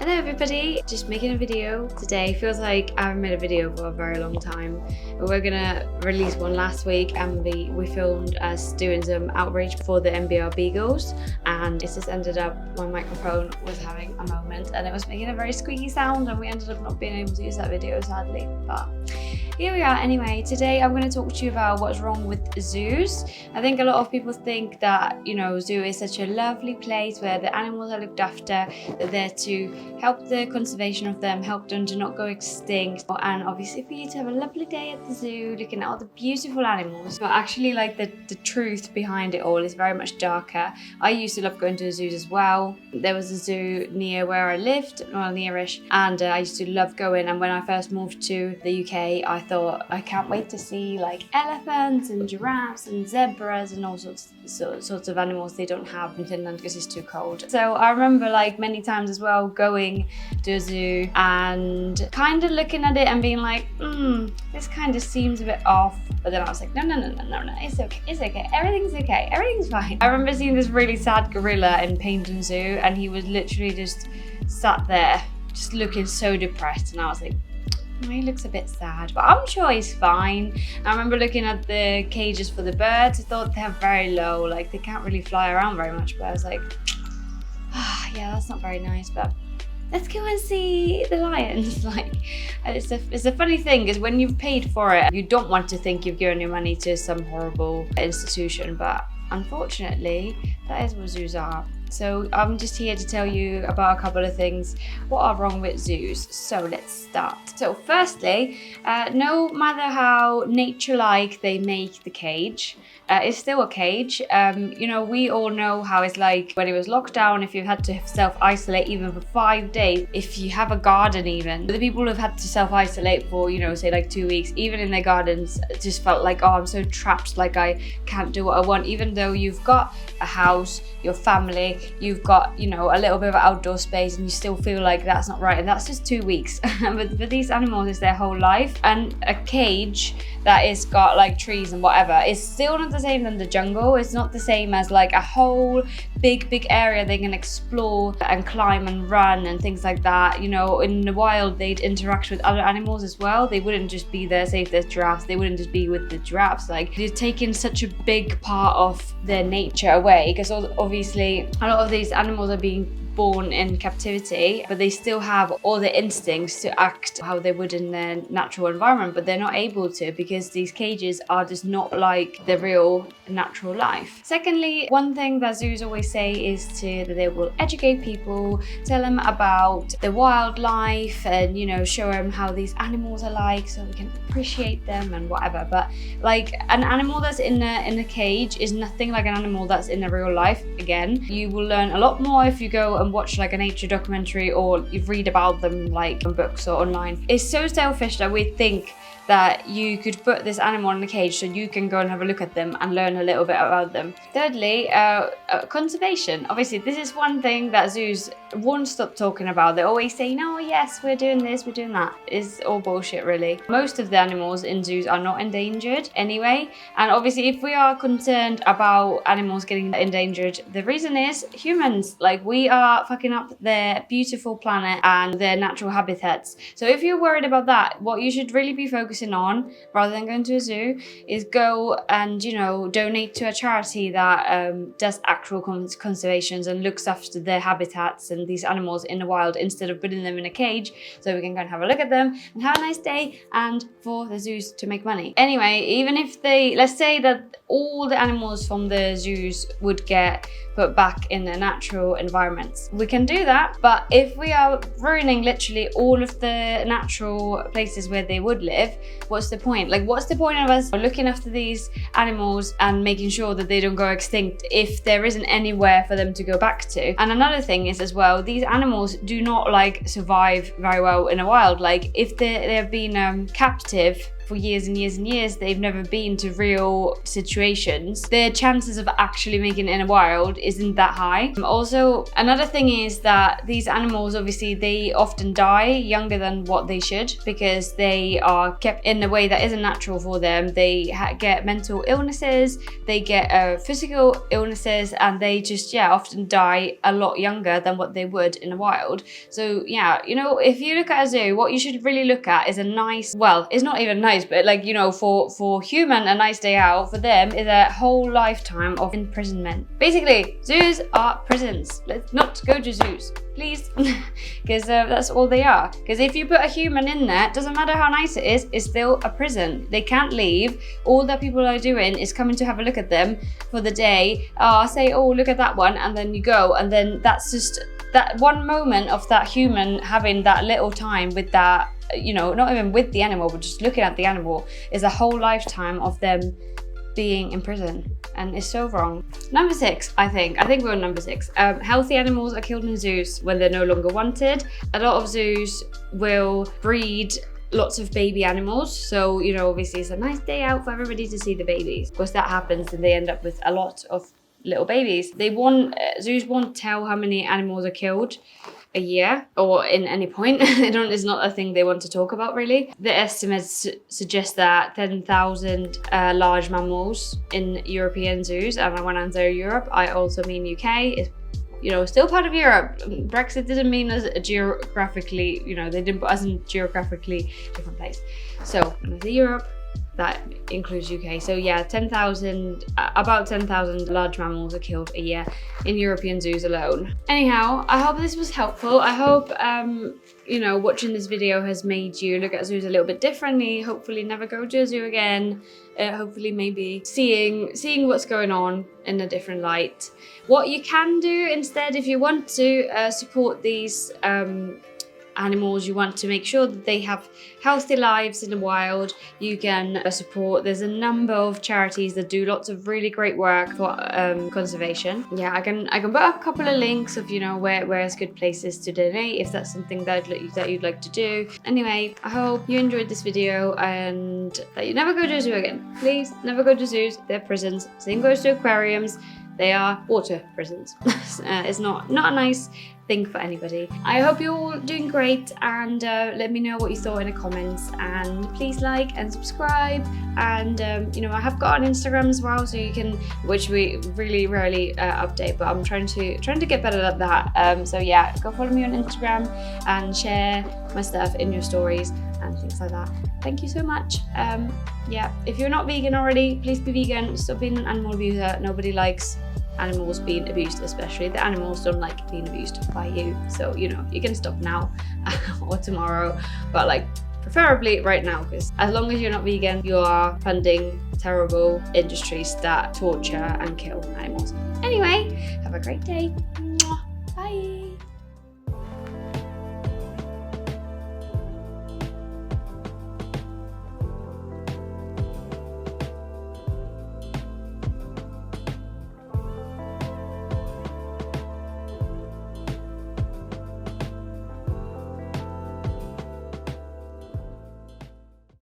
Hello everybody, just making a video today. Feels like I haven't made a video for a very long time. We're gonna release one last week and we filmed us doing some outreach for the NBR Beagles, and it just ended up my microphone was having a moment and it was making a very squeaky sound, and we ended up not being able to use that video sadly, but here we are. Anyway, today I'm going to talk to you about what's wrong with zoos. I think a lot of people think that, zoo is such a lovely place where the animals are looked after, they're there to help the conservation of them, help them to not go extinct, and obviously for you to have a lovely day at the zoo looking at all the beautiful animals. But actually, like the truth behind it all is very much darker. I used to love going to zoos as well. There was a zoo near where I lived, well, nearish, and I used to love going. And when I first moved to the UK, I thought I can't wait to see like elephants and giraffes and zebras and all sorts of animals they don't have in Finland because it's too cold. So I remember like many times as well going to a zoo and kind of looking at it and being like, this kind of seems a bit off. But then I was like, no, it's okay, everything's fine. I remember seeing this really sad gorilla in Paynton Zoo, and he was literally just sat there just looking so depressed, and I was like, he looks a bit sad, but I'm sure he's fine. I remember looking at the cages for the birds. I thought they're very low, like they can't really fly around very much, but I was like, yeah, that's not very nice, but let's go and see the lions. Like, it's a funny thing, is when you've paid for it, you don't want to think you've given your money to some horrible institution, but unfortunately, that is what zoos are. So I'm just here to tell you about a couple of things what are wrong with zoos. So let's start. So firstly, no matter how nature-like they make the cage, it's still a cage. We all know how it's like when it was locked down, if you had to self-isolate even for 5 days, if you have a garden even. The people who have had to self-isolate for, say like 2 weeks, even in their gardens, just felt like, oh, I'm so trapped, like I can't do what I want, even though you've got a house, your family, you've got, a little bit of outdoor space, and you still feel like that's not right, and that's just 2 weeks. But for these animals, it's their whole life, and a cage that is got like trees and whatever is still not the same than the jungle. It's not the same as like a whole big area they can explore and climb and run and things like that. In the wild, they'd interact with other animals as well. They wouldn't just be there, say if there's giraffes, they wouldn't just be with the giraffes. Like, they're taking such a big part of their nature away, because obviously a lot of these animals are being born in captivity, but they still have all the instincts to act how they would in their natural environment, but they're not able to because these cages are just not like the real natural life. Secondly, one thing that zoos always say is that they will educate people, tell them about the wildlife, and show them how these animals are like, so we can appreciate them and whatever. But like, an animal that's in a cage is nothing like an animal that's in the real life. Again, you will learn a lot more if you go and watch like a nature documentary, or you read about them like in books or online. It's so selfish that we think that you could put this animal in a cage so you can go and have a look at them and learn a little bit about them. Thirdly, conservation. Obviously, this is one thing that zoos won't stop talking about. They always say, no, yes, we're doing this, we're doing that. It's all bullshit, really. Most of the animals in zoos are not endangered anyway. And obviously, if we are concerned about animals getting endangered, the reason is humans. Like, we are fucking up their beautiful planet and their natural habitats. So if you're worried about that, what you should really be focusing on, rather than going to a zoo, is go and donate to a charity that does actual conservations and looks after their habitats and these animals in the wild, instead of putting them in a cage so we can go and have a look at them and have a nice day, and for the zoos to make money. Anyway, even if let's say that all the animals from the zoos would get put back in their natural environments, we can do that. But if we are ruining literally all of the natural places where they would live, what's the point? Like, what's the point of us looking after these animals and making sure that they don't go extinct if there isn't anywhere for them to go back to? And another thing is as well, these animals do not like survive very well in the wild. Like, if they've been captive for years and years and years, they've never been to real situations, their chances of actually making it in the wild isn't that high. Also, another thing is that these animals, obviously, they often die younger than what they should because they are kept in a way that isn't natural for them. They get mental illnesses, they get physical illnesses, and they just, often die a lot younger than what they would in the wild. So if you look at a zoo, what you should really look at is a nice, well, it's not even nice, but like, for human, a nice day out for them is a whole lifetime of imprisonment. Basically, zoos are prisons. Let's not go to zoos, please, because that's all they are. Because if you put a human in there, it doesn't matter how nice it is, it's still a prison. They can't leave. All that people are doing is coming to have a look at them for the day. Say, oh, look at that one, and then you go, and then that's just that one moment of that human having that little time with that, not even with the animal, but just looking at the animal, is a whole lifetime of them being in prison, and it's so wrong. Number 6, I think we're on number 6. Healthy animals are killed in zoos when they're no longer wanted. A lot of zoos will breed lots of baby animals, so obviously it's a nice day out for everybody to see the babies. Of course, that happens and they end up with a lot of little babies. Zoos won't tell how many animals are killed a year or in any point. It's not a thing they want to talk about, really. The estimates suggest that 10,000 large mammals in European zoos, and when I say Europe, I also mean UK. It's still part of Europe. Brexit didn't mean us geographically, they didn't put us in geographically different place. So when I say Europe, that includes UK. So about 10,000 large mammals are killed a year in European zoos alone. Anyhow, I hope this was helpful. I hope watching this video has made you look at zoos a little bit differently. Hopefully never go to a zoo again. Hopefully maybe seeing what's going on in a different light. What you can do instead, if you want to support these animals, you want to make sure that they have healthy lives in the wild, you can support. There's a number of charities that do lots of really great work for conservation. I can put up a couple of links of where's good places to donate if that's something that you'd like to do. Anyway, I hope you enjoyed this video and that you never go to a zoo again. Please never go to zoos. They're prisons. Same goes to aquariums. They are water prisons. It's not a nice thing for anybody. I hope you're all doing great, and let me know what you thought in the comments, and please like and subscribe. And I have got an Instagram as well, so you can, which we really rarely update, but I'm trying to get better at that. So go follow me on Instagram and share my stuff in your stories and things like that. Thank you so much. If you're not vegan already, please be vegan. Stop being an animal abuser. Nobody likes animals being abused, especially the animals don't like being abused by you. So you can stop now or tomorrow, but preferably right now, because as long as you're not vegan, you are funding terrible industries that torture and kill animals. Anyway, have a great day.